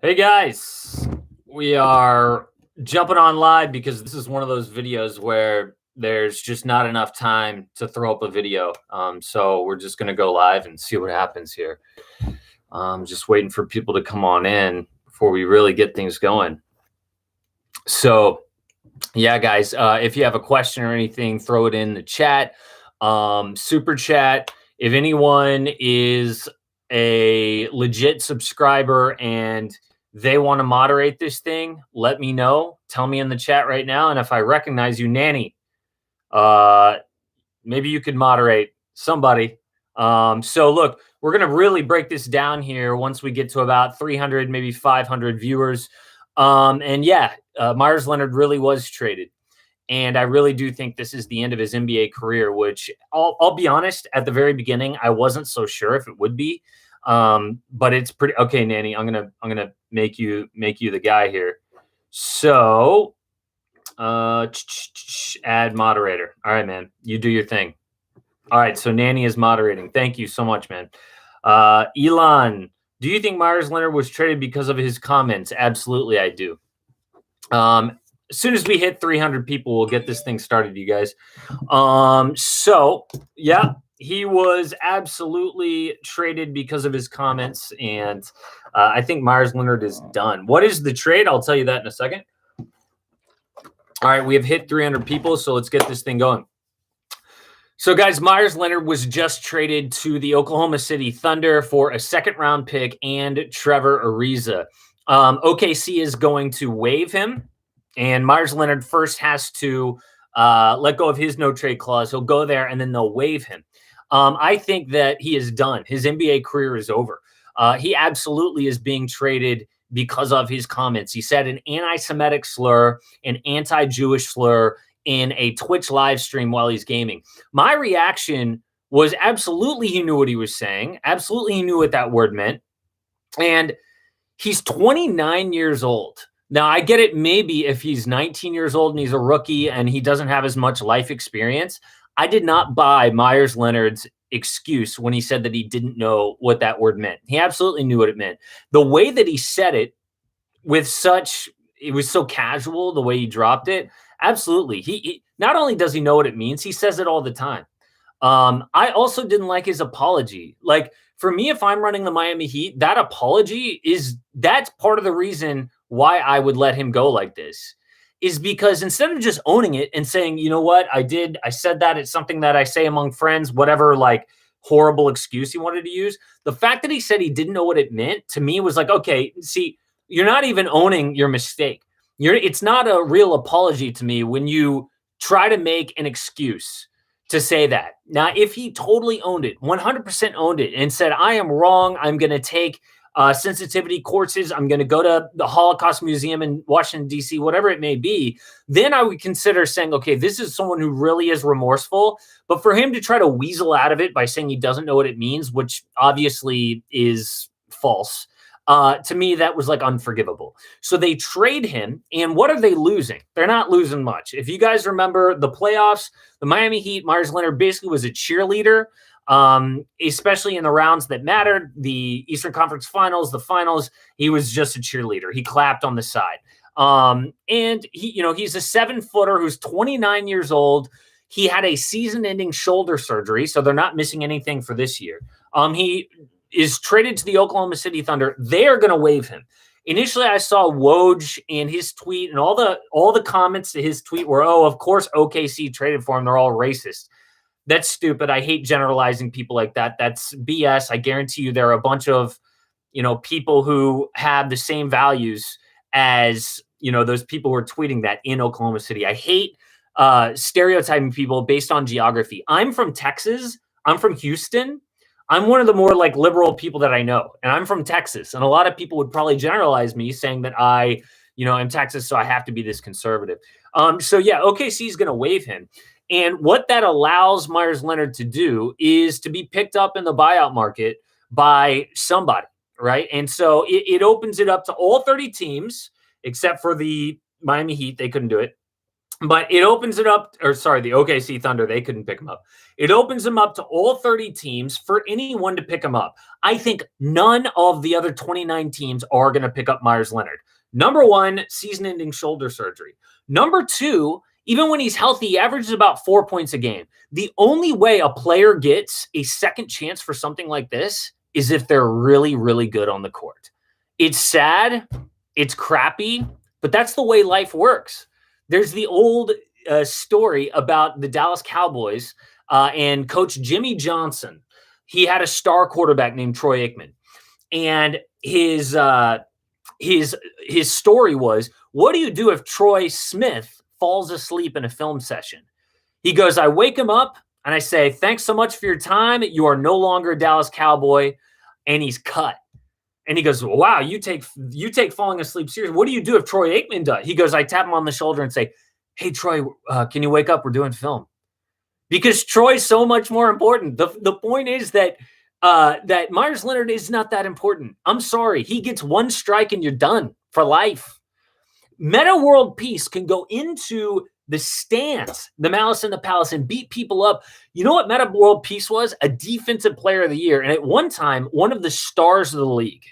Hey guys, we are jumping on live because this is one of those videos where there's just not enough time to throw up a video. So we're just going to go live and see what happens here. Just waiting for people to come on in before we really get things going. So, yeah, guys, if you have a question or anything, throw it in the chat, super chat. If anyone is a legit subscriber and they want to moderate this thing, let me know. Tell me in the chat right now. And if I recognize you, Nanny, maybe you could moderate somebody. So look, we're going to really break this down here once we get to about 300, maybe 500 viewers. And yeah, Meyers Leonard really was traded. And I really do think this is the end of his NBA career, which I'll be honest, at the very beginning, I wasn't so sure if it would be. But it's pretty okay, Nanny. I'm gonna make you the guy here. So add moderator. All right, man. You do your thing. All right, so Nanny is moderating. Thank you so much, man. Elon, do you think Meyers Leonard was traded because of his comments? Absolutely, I do. As soon as we hit 300 people, we'll get this thing started, you guys. So yeah, he was absolutely traded because of his comments, and I think Meyers Leonard is done. What is the trade? I'll tell you that in a second. All right, we have hit 300 people, so let's get this thing going. So, guys, Meyers Leonard was just traded to the Oklahoma City Thunder for a second-round pick and Trevor Ariza. OKC is going to waive him, and Meyers Leonard first has to let go of his no-trade clause. He'll go there, and then they'll waive him. I think that he is done. His NBA career is over. He absolutely is being traded because of his comments. He said an anti-Semitic slur, an anti-Jewish slur, in a Twitch live stream while he's gaming. My reaction was absolutely he knew what he was saying. Absolutely he knew what that word meant. And he's 29 years old. Now, I get it maybe if he's 19 years old and he's a rookie and he doesn't have as much life experience. I did not buy Meyers Leonard's excuse when he said that he didn't know what that word meant. He absolutely knew what it meant. The way that he said it it was so casual, the way he dropped it. Absolutely. He not only does he know what it means, he says it all the time. I also didn't like his apology. Like, for me, if I'm running the Miami Heat, that apology that's part of the reason why I would let him go like this, is because instead of just owning it and saying, you know what, I said that, it's something that I say among friends, whatever, like horrible excuse he wanted to use. The fact that he said he didn't know what it meant to me was like, okay, see, you're not even owning your mistake. It's not a real apology to me when you try to make an excuse to say that. Now, if he totally owned it, 100% owned it, and said, I am wrong, I'm going to take sensitivity courses, I'm going to go to the Holocaust Museum in Washington, D.C., whatever it may be, then I would consider saying, okay, this is someone who really is remorseful. But for him to try to weasel out of it by saying he doesn't know what it means, which obviously is false, to me, that was like unforgivable. So they trade him, and what are they losing? They're not losing much. If you guys remember the playoffs, the Miami Heat, Meyers Leonard basically was a cheerleader, especially in the rounds that mattered, the Eastern Conference Finals, the finals. He was just a cheerleader. He clapped on the side. And he's a 7-footer who's 29 years old. He had a season-ending shoulder surgery, so they're not missing anything for this year. He is traded to the Oklahoma City Thunder. They are going to waive him. Initially, I saw Woj and his tweet, and all the comments to his tweet were, oh, of course OKC traded for him. They're all racist. That's stupid. I hate generalizing people like that. That's BS. I guarantee you there are a bunch of, people who have the same values as, those people who are tweeting that in Oklahoma City. I hate stereotyping people based on geography. I'm from Texas. I'm from Houston. I'm one of the more like liberal people that I know, and I'm from Texas. And a lot of people would probably generalize me saying that I, am Texas, so I have to be this conservative. So yeah, OKC is going to waive him. And what that allows Meyers Leonard to do is to be picked up in the buyout market by somebody, right? And so it opens it up to all 30 teams, except for the Miami Heat. They couldn't do it. But it opens it up, or sorry, the OKC Thunder, they couldn't pick him up. It opens them up to all 30 teams for anyone to pick him up. I think none of the other 29 teams are going to pick up Meyers Leonard. Number one, season-ending shoulder surgery. Number two, even when he's healthy, he averages about 4 points a game. The only way a player gets a second chance for something like this is if they're really, really good on the court. It's sad. It's crappy, but that's the way life works. There's the old story about the Dallas Cowboys and Coach Jimmy Johnson. He had a star quarterback named Troy Aikman, and his story was, what do you do if Troy Smith falls asleep in a film session? He goes, I wake him up and I say, thanks so much for your time. You are no longer a Dallas Cowboy, and he's cut. And he goes, wow, you take falling asleep seriously. What do you do if Troy Aikman does? He goes, I tap him on the shoulder and say, hey, Troy, can you wake up? We're doing film. Because Troy's so much more important. The point is that that Meyers Leonard is not that important. I'm sorry. He gets one strike and you're done for life. Meta World Peace can go into the stands, the Malice in the Palace, and beat people up. You know what Meta World Peace was? A defensive player of the year. And at one time, one of the stars of the league.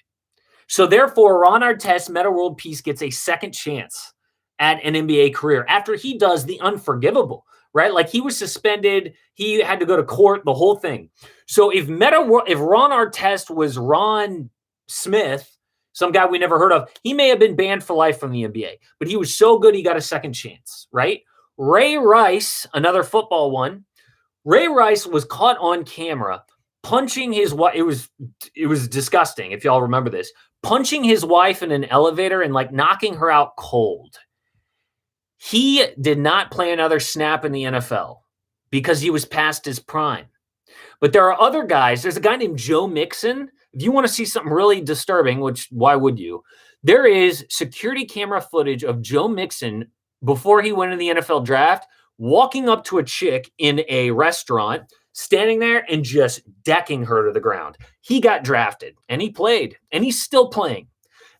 So therefore, Ron Artest, Meta World Peace, gets a second chance at an NBA career after he does the unforgivable, right? Like, he was suspended. He had to go to court, the whole thing. So if Ron Artest was Ron Smith, some guy we never heard of, he may have been banned for life from the NBA, but he was so good he got a second chance, right? Ray Rice, another football one. Ray Rice was caught on camera punching his wife. It was disgusting, if y'all remember this. Punching his wife in an elevator and like knocking her out cold. He did not play another snap in the NFL because he was past his prime. But there are other guys. There's a guy named Joe Mixon. If you want to see something really disturbing, which why would you? There is security camera footage of Joe Mixon before he went in the NFL draft, walking up to a chick in a restaurant, standing there and just decking her to the ground. He got drafted and he played and he's still playing.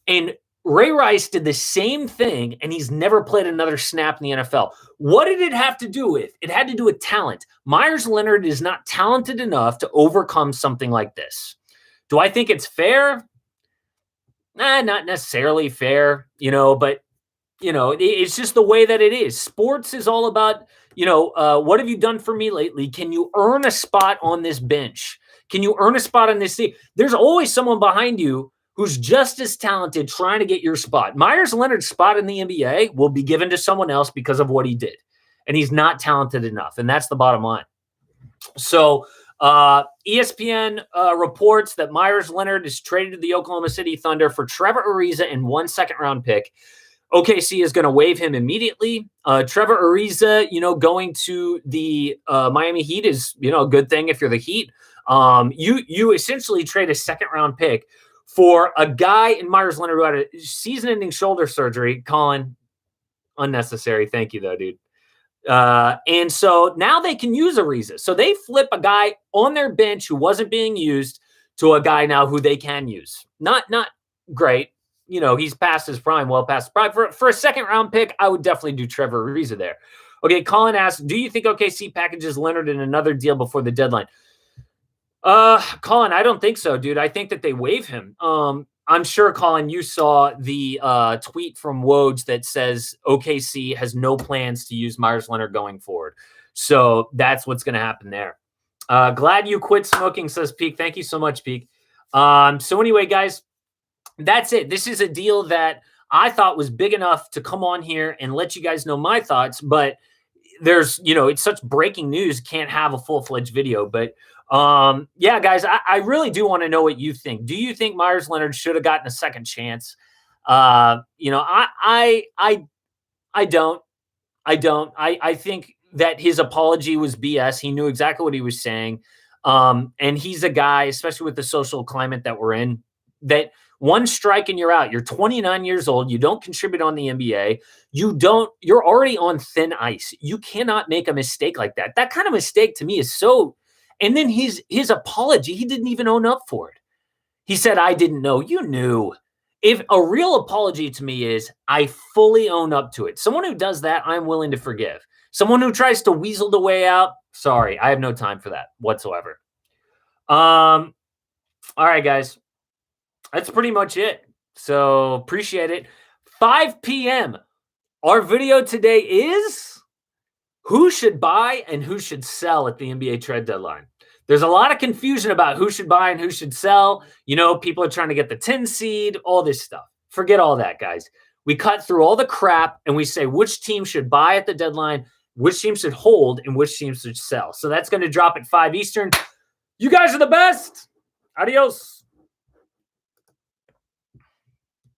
And Ray Rice did the same thing, and he's never played another snap in the NFL. What did it have to do with? It had to do with talent. Meyers Leonard is not talented enough to overcome something like this. Do I think it's fair? Not necessarily fair, but, it's just the way that it is. Sports is all about, what have you done for me lately? Can you earn a spot on this bench? Can you earn a spot on this team? There's always someone behind you who's just as talented trying to get your spot. Meyers Leonard's spot in the NBA will be given to someone else because of what he did. And he's not talented enough. And that's the bottom line. So ESPN reports that Meyers Leonard is traded to the Oklahoma City Thunder for Trevor Ariza and 1 second-round pick. OKC is going to waive him immediately. Trevor Ariza, going to the Miami Heat is, a good thing if you're the Heat. You essentially trade a second-round pick for a guy in Meyers Leonard who had a season-ending shoulder surgery. Colin, unnecessary. Thank you, though, dude. And so now they can use Ariza. So they flip a guy on their bench who wasn't being used to a guy now who they can use. Not great. He's past his prime, well past his prime. For a second-round pick, I would definitely do Trevor Ariza there. Okay, Colin asks, do you think OKC packages Leonard in another deal before the deadline? Colin, I don't think so, dude. I think that they waive him. I'm sure, Colin, you saw the tweet from Woj that says OKC has no plans to use Meyers Leonard going forward. So that's what's going to happen there. Glad you quit smoking, says Peak. Thank you so much, Peak. So anyway, guys, that's it. This is a deal that I thought was big enough to come on here and let you guys know my thoughts, but there's, it's such breaking news, can't have a full-fledged video, but yeah, guys, I really do want to know what you think. Do you think Meyers Leonard should have gotten a second chance? I don't. I think that his apology was BS. He knew exactly what he was saying. And he's a guy, especially with the social climate that we're in, that one strike and you're out. You're 29 years old. You don't contribute on the NBA. You're already on thin ice. You cannot make a mistake like that. That kind of mistake to me is so. And then his apology, he didn't even own up for it. He said, I didn't know. You knew. If a real apology to me is I fully own up to it. Someone who does that, I'm willing to forgive. Someone who tries to weasel the way out, sorry, I have no time for that whatsoever. All right, guys. That's pretty much it. So appreciate it. 5 p.m. Our video today is who should buy and who should sell at the NBA trade deadline. There's a lot of confusion about who should buy and who should sell. You know, people are trying to get the 10 seed, all this stuff. Forget all that, guys. We cut through all the crap and we say which team should buy at the deadline, which team should hold, and which team should sell. So that's going to drop at 5 Eastern. You guys are the best. Adios.